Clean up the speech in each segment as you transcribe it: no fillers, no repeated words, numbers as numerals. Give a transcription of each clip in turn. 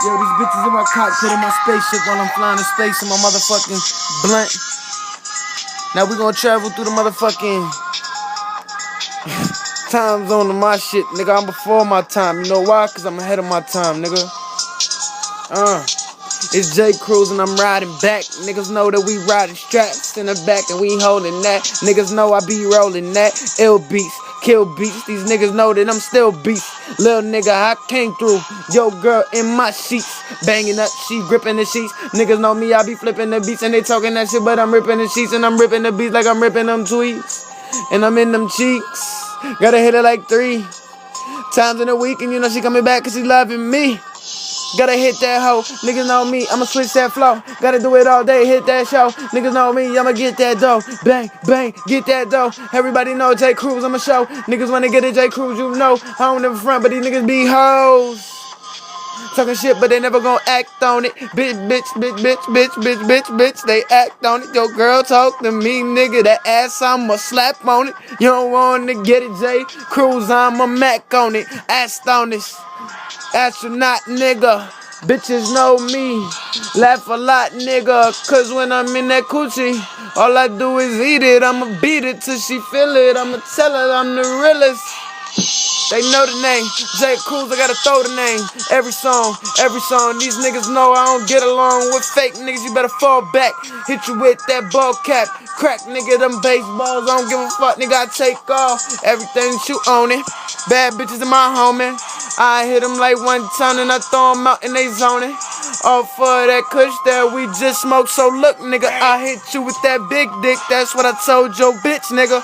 Yo, these bitches in my cockpit in my spaceship while I'm flying in space in my motherfucking blunt. Now we gonna travel through the motherfucking time zone of my shit, nigga. I'm before my time. You know why? Cause I'm ahead of my time, nigga. It's J. Cruz and I'm riding back. Niggas know that we riding straps in the back and we holding that. Niggas know I be rolling that. Ill beats, kill beats. These niggas know that I'm still beast. Little nigga, I came through. Yo, girl in my sheets, banging up, she gripping the sheets. Niggas know me, I be flipping the beats and they talking that shit, but I'm ripping the sheets and I'm ripping the beats like I'm ripping them tweets. And I'm in them cheeks. Gotta hit it like 3 times in a week, and you know she coming back cause she loving me. Gotta hit that hoe, niggas know me, I'ma switch that flow. Gotta do it all day, hit that show. Niggas know me, I'ma get that dough. Bang, bang, get that dough. Everybody know J. Cruz, I'ma show. Niggas wanna get a J. Cruz, you know. I don't never front, but these niggas be hoes. Talking shit, but they never gon' act on it. Bitch, bitch, bitch, bitch, bitch, bitch, bitch, bitch. They act on it. Yo, girl, talk to me, nigga. That ass, I'ma slap on it. You don't wanna get it, J. Cruz, I'ma Mac on it. Astonished. Astronaut, nigga. Bitches know me. Laugh a lot, nigga. Cause when I'm in that coochie, all I do is eat it. I'ma beat it till she feel it. I'ma tell her I'm the realest. They know the name, J. Cruz, I gotta throw the name. Every song, these niggas know I don't get along with fake niggas, you better fall back. Hit you with that ball cap, crack nigga, them baseballs, I don't give a fuck, nigga, I take off everything that you own it. Bad bitches in my homie, I hit them like 1 ton and I throw them out and they zoning. All for that kush that we just smoked, so look nigga, I hit you with that big dick, that's what I told your bitch nigga.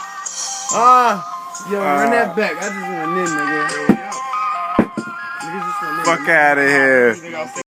Yo, run that back. I just went in, nigga. Fuck out of here.